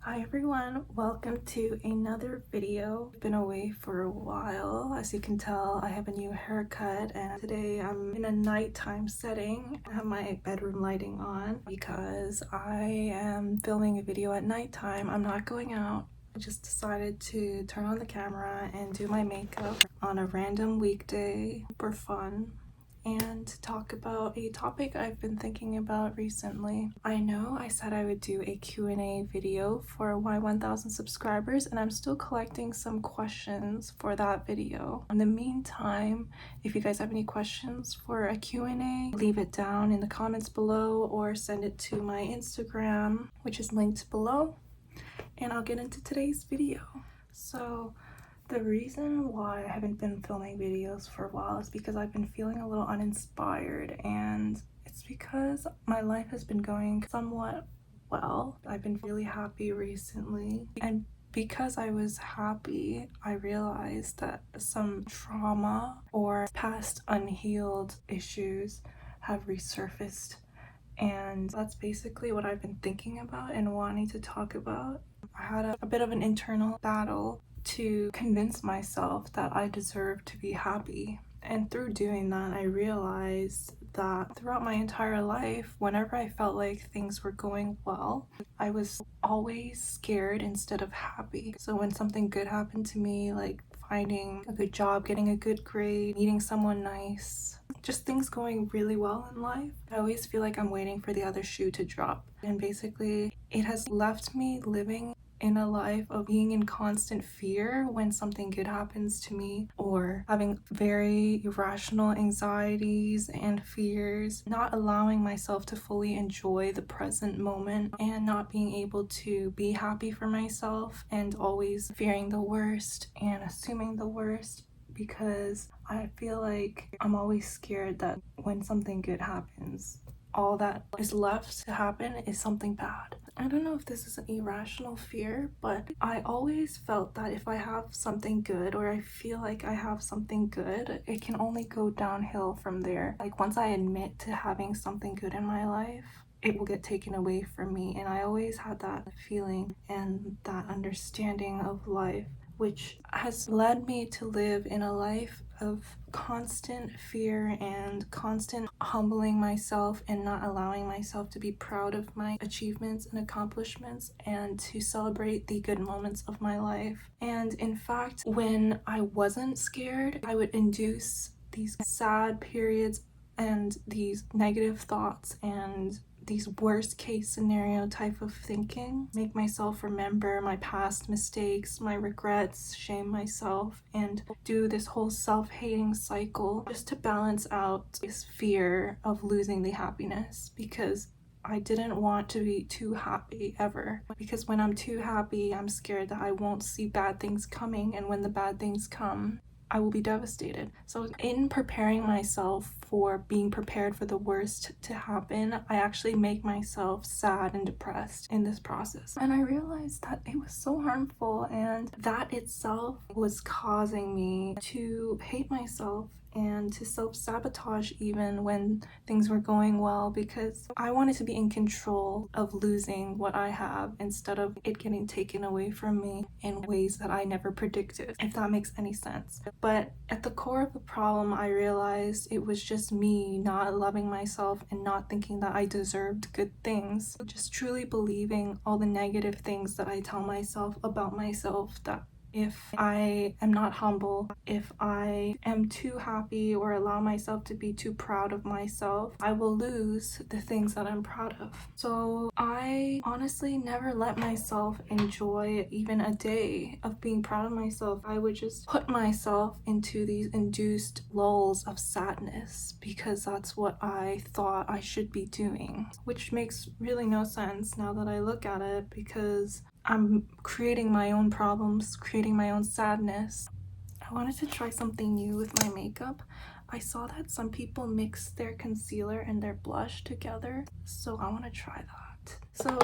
Hi everyone, welcome to another video. I've been away for a while. As you can tell, I have a new haircut and today I'm in a nighttime setting. I have my bedroom lighting on because I am filming a video at nighttime. I'm not going out. I just decided to turn on the camera and do my makeup on a random weekday for fun and to talk about a topic I've been thinking about recently. I know I said I would do a Q&A video for my 1,000 subscribers and I'm still collecting some questions for that video. In the meantime, if you guys have any questions for a Q&A, leave it down in the comments below or send it to my Instagram, which is linked below, and I'll get into today's video. So the reason why I haven't been filming videos for a while is because I've been feeling a little uninspired, and it's because my life has been going somewhat well. I've been really happy recently, and because I was happy, I realized that some trauma or past unhealed issues have resurfaced, and that's basically what I've been thinking about and wanting to talk about. I had a bit of an internal battle to convince myself that I deserve to be happy. And through doing that, I realized that throughout my entire life, whenever I felt like things were going well, I was always scared instead of happy. So when something good happened to me, like finding a good job, getting a good grade, meeting someone nice, just things going really well in life, I always feel like I'm waiting for the other shoe to drop. And basically, it has left me living in a life of being in constant fear when something good happens to me, or having very irrational anxieties and fears, not allowing myself to fully enjoy the present moment, and not being able to be happy for myself, and always fearing the worst and assuming the worst, because I feel like I'm always scared that when something good happens, all that is left to happen is something bad. I don't know if this is an irrational fear, but I always felt that if I have something good, or I feel like I have something good, it can only go downhill from there. Like once I admit to having something good in my life, it will get taken away from me. And I always had that feeling and that understanding of life, which has led me to live in a life of constant fear and constant humbling myself and not allowing myself to be proud of my achievements and accomplishments and to celebrate the good moments of my life. And in fact, when I wasn't scared, I would induce these sad periods and these negative thoughts and these worst case scenario type of thinking, make myself remember my past mistakes, my regrets, shame myself, and do this whole self-hating cycle just to balance out this fear of losing the happiness, because I didn't want to be too happy ever, because when I'm too happy, I'm scared that I won't see bad things coming, and when the bad things come, I will be devastated. So in preparing myself for being prepared for the worst to happen, I actually make myself sad and depressed in this process. And I realized that it was so harmful, and that itself was causing me to hate myself and to self-sabotage even when things were going well, because I wanted to be in control of losing what I have instead of it getting taken away from me in ways that I never predicted, if that makes any sense. But at the core of the problem, I realized it was just me not loving myself and not thinking that I deserved good things, just truly believing all the negative things that I tell myself about myself, that if I am not humble, if I am too happy or allow myself to be too proud of myself, I will lose the things that I'm proud of. So I honestly never let myself enjoy even a day of being proud of myself. I would just put myself into these induced lulls of sadness because that's what I thought I should be doing, which makes really no sense now that I look at it, because I'm creating my own problems, creating my own sadness. I wanted to try something new with my makeup. I saw that some people mix their concealer and their blush together, so I want to try that. So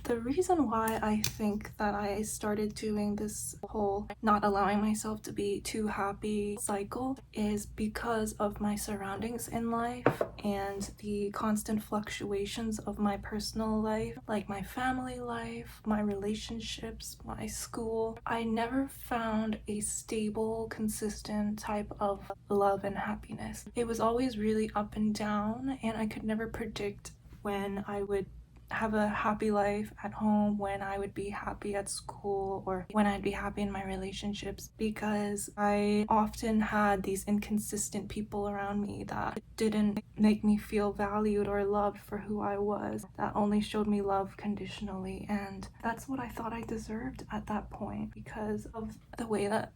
the reason why I think that I started doing this whole not allowing myself to be too happy cycle is because of my surroundings in life and the constant fluctuations of my personal life, like my family life, my relationships, my school. I never found a stable, consistent type of love and happiness. It was always really up and down, and I could never predict when I would have a happy life at home, when I would be happy at school, or when I'd be happy in my relationships, because I often had these inconsistent people around me that didn't make me feel valued or loved for who I was, that only showed me love conditionally. And that's what I thought I deserved at that point because of the way that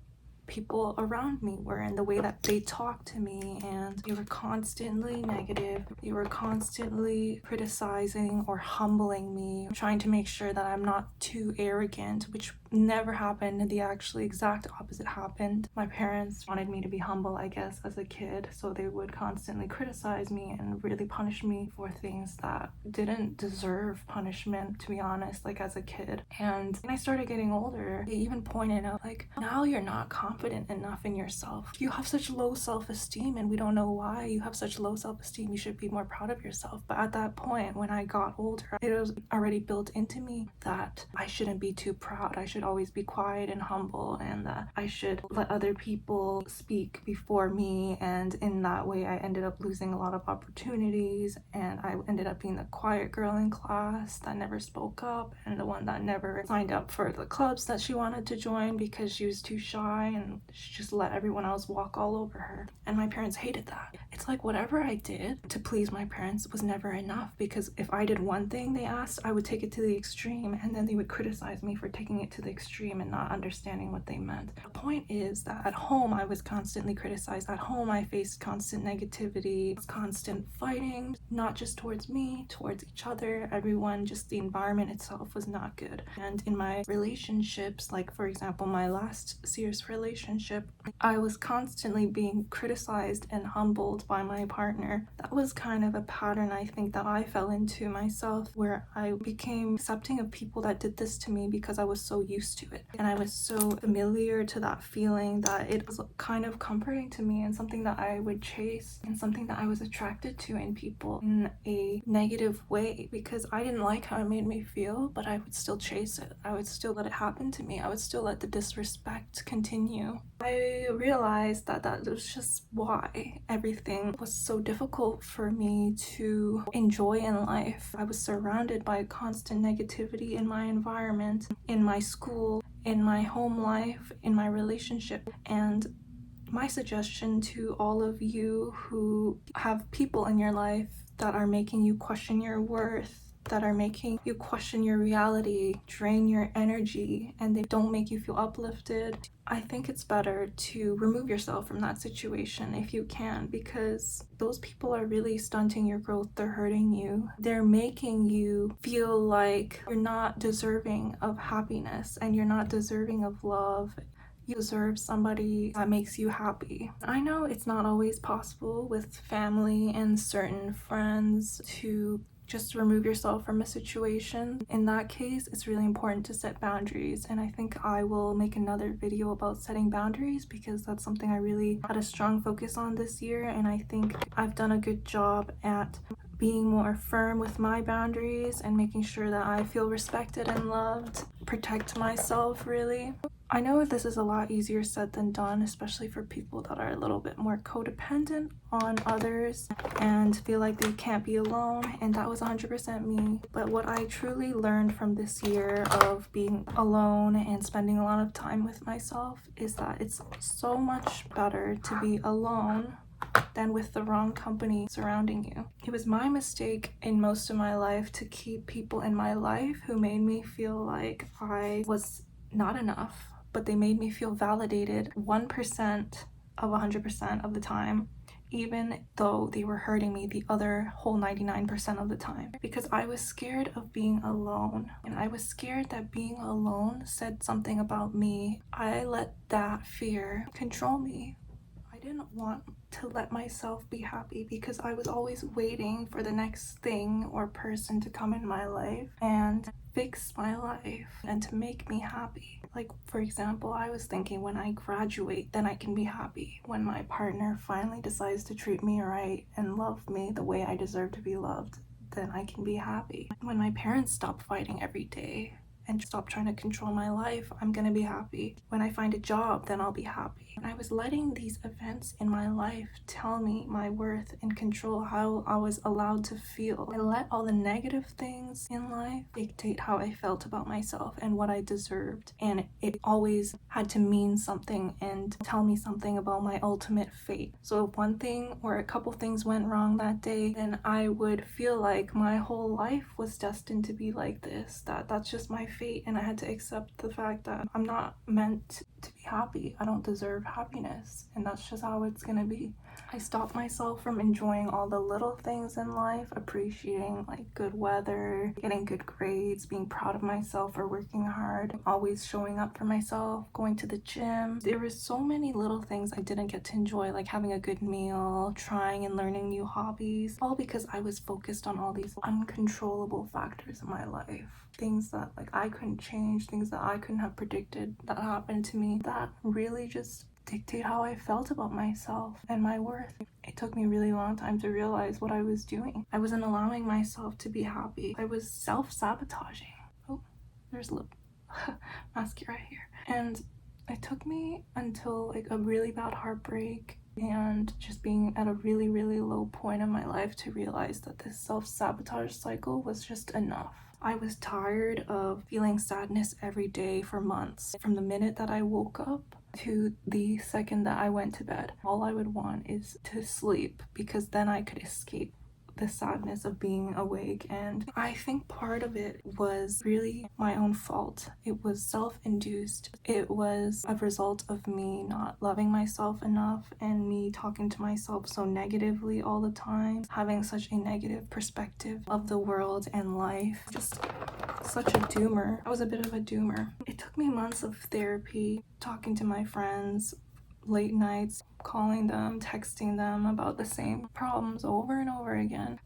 people around me were and the way that they talked to me, and they were constantly negative. They were constantly criticizing or humbling me, trying to make sure that I'm not too arrogant, which never happened. The actually exact opposite happened. My parents wanted me to be humble, I guess, as a kid, so they would constantly criticize me and really punish me for things that didn't deserve punishment, to be honest, like as a kid. And when I started getting older, they even pointed out, like, now you're not confident enough in yourself. You have such low self-esteem and we don't know why you have such low self-esteem. You should be more proud of yourself. But at that point, when I got older, it was already built into me that I shouldn't be too proud. I should always be quiet and humble, and that I should let other people speak before me. And in that way, I ended up losing a lot of opportunities, and I ended up being the quiet girl in class that never spoke up, and the one that never signed up for the clubs that she wanted to join because she was too shy, and she just let everyone else walk all over her. And my parents hated that. It's like whatever I did to please my parents was never enough, because if I did one thing they asked, I would take it to the extreme, and then they would criticize me for taking it to the extreme and not understanding what they meant. The point is that at home I was constantly criticized. At home I faced constant negativity, constant fighting, not just towards me, towards each other, everyone. Just the environment itself was not good. And in my relationships, like for example my last serious relationship, I was constantly being criticized and humbled by my partner. That was kind of a pattern I think that I fell into myself, where I became accepting of people that did this to me because I was so used to it, and I was so familiar to that feeling that it was kind of comforting to me, and something that I would chase, and something that I was attracted to in people in a negative way, because I didn't like how it made me feel, but I would still chase it. I would still let it happen to me. I would still let the disrespect continue. I realized that that was just why everything was so difficult for me to enjoy in life. I was surrounded by constant negativity in my environment, in my school, in my home life, in my relationship. And my suggestion to all of you who have people in your life that are making you question your worth, that are making you question your reality, drain your energy, and they don't make you feel uplifted, I think it's better to remove yourself from that situation if you can, because those people are really stunting your growth. They're hurting you. They're making you feel like you're not deserving of happiness and you're not deserving of love. You deserve somebody that makes you happy. I know it's not always possible with family and certain friends to just remove yourself from a situation. In that case, it's really important to set boundaries, and I think I will make another video about setting boundaries, because that's something I really had a strong focus on this year, and I think I've done a good job at being more firm with my boundaries and making sure that I feel respected and loved, protect myself really. I know this is a lot easier said than done, especially for people that are a little bit more codependent on others and feel like they can't be alone, and that was 100% me. But what I truly learned from this year of being alone and spending a lot of time with myself is that it's so much better to be alone than with the wrong company surrounding you. It was my mistake in most of my life to keep people in my life who made me feel like I was not enough, but they made me feel validated 1% of 100% of the time, even though they were hurting me the other whole 99% of the time, because I was scared of being alone, and I was scared that being alone said something about me. I let that fear control me. I didn't want to let myself be happy, because I was always waiting for the next thing or person to come in my life and fix my life and to make me happy. Like, for example, I was thinking, when I graduate, then I can be happy. When my partner finally decides to treat me right and love me the way I deserve to be loved, then I can be happy. When my parents stop fighting every day and stop trying to control my life, I'm gonna be happy. When I find a job, then I'll be happy. And I was letting these events in my life tell me my worth and control how I was allowed to feel. I let all the negative things in life dictate how I felt about myself and what I deserved. And it always had to mean something and tell me something about my ultimate fate. So if one thing or a couple things went wrong that day, then I would feel like my whole life was destined to be like this. That's just my fate, and I had to accept the fact that I'm not meant to be happy. I don't deserve happiness, and that's just how it's gonna be. I stopped myself from enjoying all the little things in life, appreciating like good weather, getting good grades, being proud of myself for working hard, always showing up for myself, going to the gym. There were so many little things I didn't get to enjoy, like having a good meal, trying and learning new hobbies, all because I was focused on all these uncontrollable factors in my life. Things that like I couldn't change, things that I couldn't have predicted that happened to me, that really just dictate how I felt about myself and my worth. It took me a really long time to realize what I was doing. I wasn't allowing myself to be happy. I was self-sabotaging. Oh, there's a little mascara here. And it took me until like a really bad heartbreak and just being at a really, really low point in my life to realize that this self-sabotage cycle was just enough. I was tired of feeling sadness every day for months. From the minute that I woke up to the second that I went to bed, all I would want is to sleep, because then I could escape the sadness of being awake. And I think part of it was really my own fault. It was self-induced. It was a result of me not loving myself enough and me talking to myself so negatively all the time, having such a negative perspective of the world and life. Just such a doomer. I was a bit of a doomer. It took me months of therapy, talking to my friends, late nights, calling them, texting them about the same problems over and over again.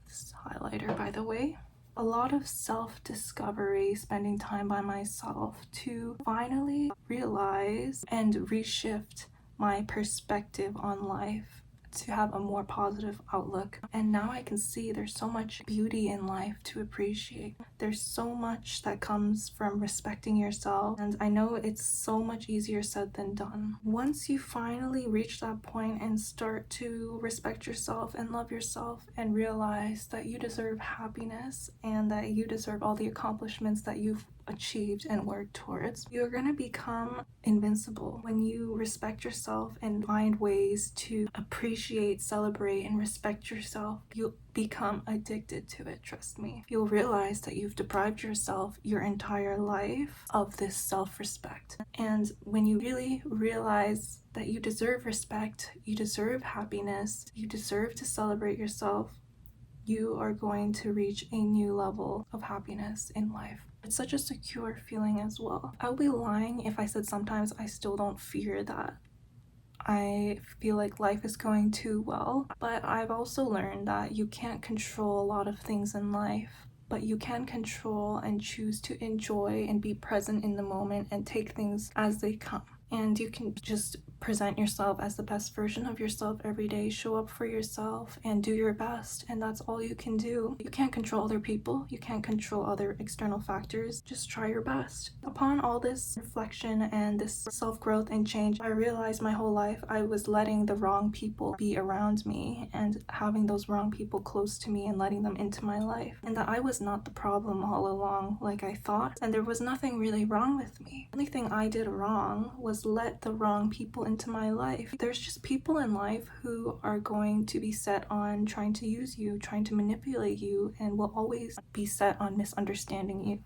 This highlighter, by the way. A lot of self-discovery, spending time by myself to finally realize and reshift my perspective on life, to have a more positive outlook. And now I can see there's so much beauty in life to appreciate. There's so much that comes from respecting yourself, and I know it's so much easier said than done. Once you finally reach that point and start to respect yourself and love yourself and realize that you deserve happiness and that you deserve all the accomplishments that you've achieved and worked towards, you're gonna become invincible. When you respect yourself and find ways to appreciate, celebrate, and respect yourself, you'll become addicted to it, trust me. You'll realize that you've deprived yourself your entire life of this self-respect. And when you really realize that you deserve respect, you deserve happiness, you deserve to celebrate yourself, you are going to reach a new level of happiness in life. It's such a secure feeling as well. I would be lying if I said sometimes I still don't fear that. I feel like life is going too well, but I've also learned that you can't control a lot of things in life, but you can control and choose to enjoy and be present in the moment and take things as they come. And you can just present yourself as the best version of yourself every day, show up for yourself and do your best, and that's all you can do. You can't control other people, you can't control other external factors, just try your best. Upon all this reflection and this self-growth and change, I realized my whole life I was letting the wrong people be around me and having those wrong people close to me and letting them into my life, and that I was not the problem all along like I thought, and there was nothing really wrong with me. The only thing I did wrong was let the wrong people into my life. There's just people in life who are going to be set on trying to use you, trying to manipulate you, and will always be set on misunderstanding you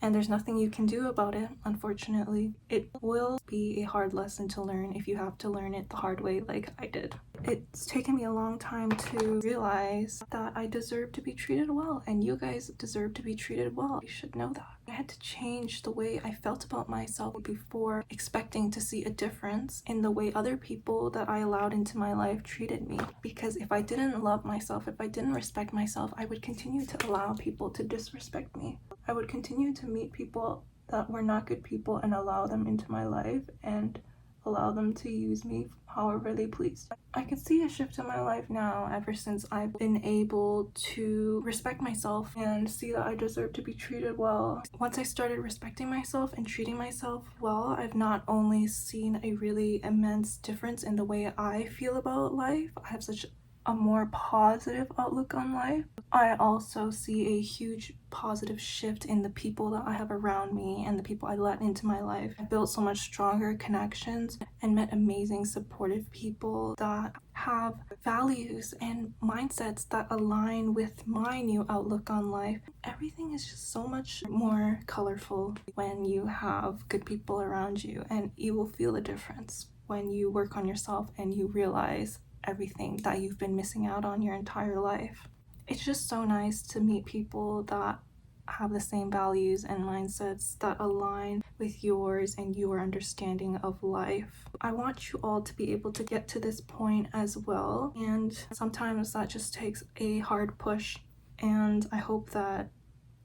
and there's nothing you can do about it, unfortunately. It will be a hard lesson to learn if you have to learn it the hard way like I did. It's taken me a long time to realize that I deserve to be treated well, and you guys deserve to be treated well. You should know that. I had to change the way I felt about myself before expecting to see a difference in the way other people that I allowed into my life treated me. Because if I didn't love myself, if I didn't respect myself, I would continue to allow people to disrespect me. I would continue to meet people that were not good people and allow them into my life and allow them to use me however they pleased. I can see a shift in my life now ever since I've been able to respect myself and see that I deserve to be treated well. Once I started respecting myself and treating myself well, I've not only seen a really immense difference in the way I feel about life, I have such a more positive outlook on life. I also see a huge positive shift in the people that I have around me and the people I let into my life. I built so much stronger connections and met amazing supportive people that have values and mindsets that align with my new outlook on life. Everything is just so much more colorful when you have good people around you, and you will feel the difference when you work on yourself and you realize everything that you've been missing out on your entire life. It's just so nice to meet people that have the same values and mindsets that align with yours and your understanding of life. I want you all to be able to get to this point as well, and sometimes that just takes a hard push, and I hope that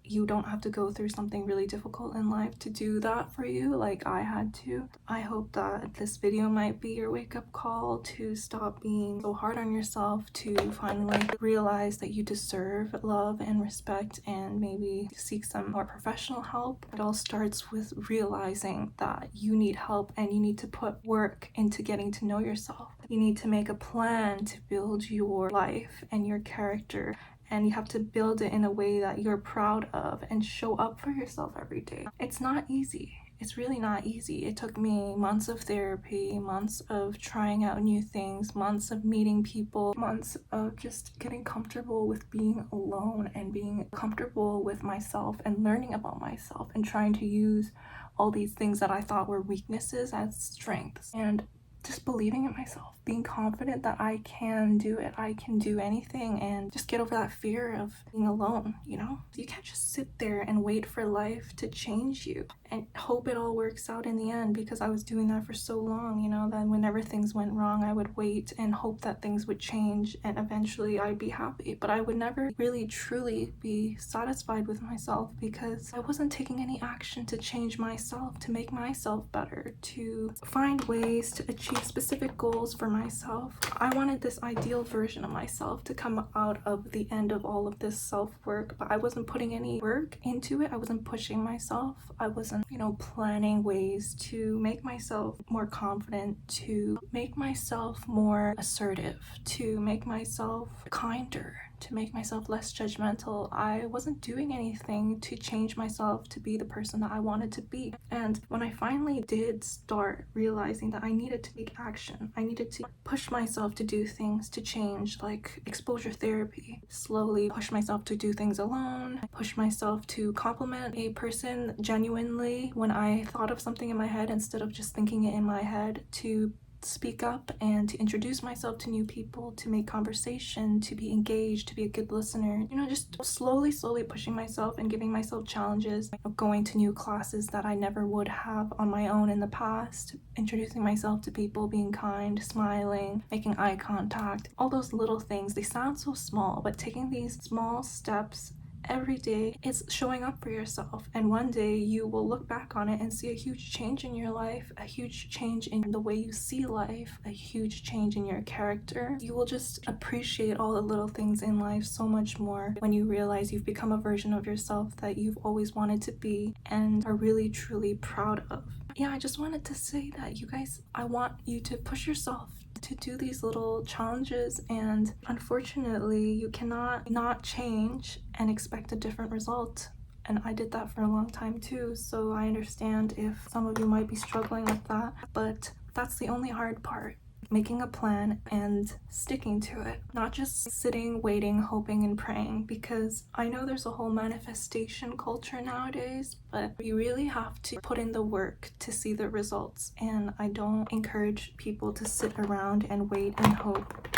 you don't have to go through something really difficult in life to do that for you like I had to. I hope that this video might be your wake-up call to stop being so hard on yourself, to finally realize that you deserve love and respect, and maybe seek some more professional help. It all starts with realizing that you need help and you need to put work into getting to know yourself. You need to make a plan to build your life and your character, and you have to build it in a way that you're proud of and show up for yourself every day. It's not easy. It's really not easy. It took me months of therapy, months of trying out new things, months of meeting people, months of just getting comfortable with being alone and being comfortable with myself and learning about myself and trying to use all these things that I thought were weaknesses as strengths, and just believing in myself, being confident that I can do it, I can do anything, and just get over that fear of being alone, you know? You can't just sit there and wait for life to change you and hope it all works out in the end, because I was doing that for so long, you know, that whenever things went wrong, I would wait and hope that things would change and eventually I'd be happy. But I would never really truly be satisfied with myself because I wasn't taking any action to change myself, to make myself better, to find ways to achieve specific goals for myself. I wanted this ideal version of myself to come out of the end of all of this self-work, but I wasn't putting any work into it. I wasn't pushing myself. I wasn't, planning ways to make myself more confident, to make myself more assertive, to make myself kinder, to make myself less judgmental. I wasn't doing anything to change myself to be the person that I wanted to be. And when I finally did start realizing that I needed to take action, I needed to push myself to do things to change, like exposure therapy, slowly push myself to do things alone, push myself to compliment a person genuinely when I thought of something in my head instead of just thinking it in my head, to speak up and to introduce myself to new people, to make conversation, to be engaged, to be a good listener, just slowly pushing myself and giving myself challenges, going to new classes that I never would have on my own in the past, introducing myself to people, being kind, smiling, making eye contact, all those little things. They sound so small, but taking these small steps every day, it's showing up for yourself, and one day you will look back on it and see a huge change in your life, a huge change in the way you see life, a huge change in your character. You will just appreciate all the little things in life so much more when you realize you've become a version of yourself that you've always wanted to be and are really truly proud of. Yeah, I just wanted to say that, you guys, I want you to push yourself to do these little challenges, and unfortunately you cannot not change and expect a different result. And I did that for a long time too, so I understand if some of you might be struggling with that, but that's the only hard part. making a plan and sticking to it, not just sitting, waiting, hoping, and praying, because I know there's a whole manifestation culture nowadays, but you really have to put in the work to see the results. And I don't encourage people to sit around and wait and hope,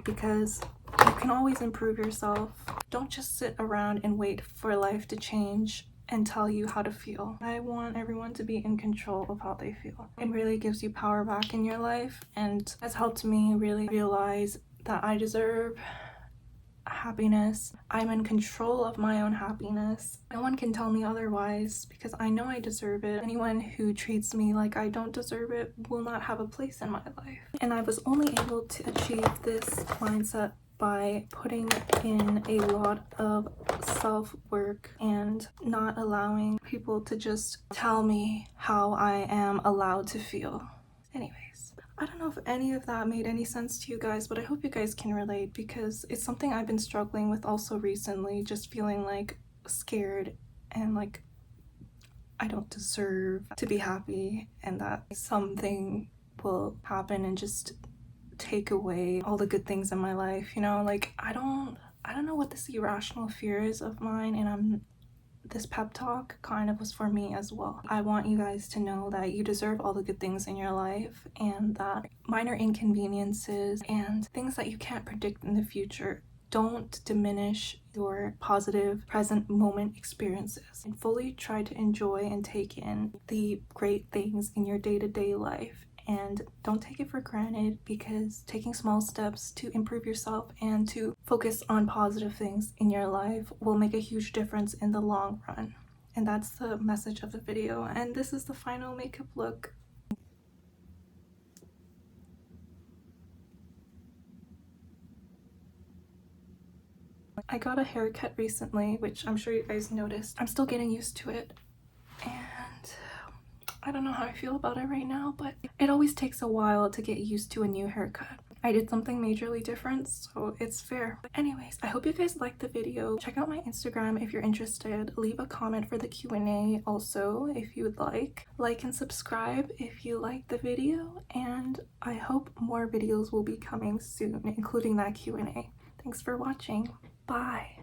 because you can always improve yourself. Don't just sit around and wait for life to change and tell you how to feel. I want everyone to be in control of how they feel. It really gives you power back in your life, and has helped me really realize that I deserve happiness. I'm in control of my own happiness. No one can tell me otherwise, because I know I deserve it. Anyone who treats me like I don't deserve it will not have a place in my life. And I was only able to achieve this mindset by putting in a lot of self-work and not allowing people to just tell me how I am allowed to feel. Anyways, I don't know if any of that made any sense to you guys, but I hope you guys can relate, because it's something I've been struggling with also recently, just feeling like scared and like I don't deserve to be happy, and that something will happen and just take away all the good things in my life, you know? Like I don't know what this irrational fear is of mine, and this pep talk kind of was for me as well. I want you guys to know that you deserve all the good things in your life, and that minor inconveniences and things that you can't predict in the future don't diminish your positive present moment experiences, and fully try to enjoy and take in the great things in your day-to-day life. And don't take it for granted, because taking small steps to improve yourself and to focus on positive things in your life will make a huge difference in the long run. And that's the message of the video. And this is the final makeup look. I got a haircut recently, which I'm sure you guys noticed. I'm still getting used to it, and I don't know how I feel about it right now, but it always takes a while to get used to a new haircut. I did something majorly different, so it's fair. But anyways, I hope you guys liked the video. Check out my Instagram if you're interested. Leave a comment for the Q&A also if you would like. Like and subscribe if you liked the video, and I hope more videos will be coming soon, including that Q&A. Thanks for watching. Bye.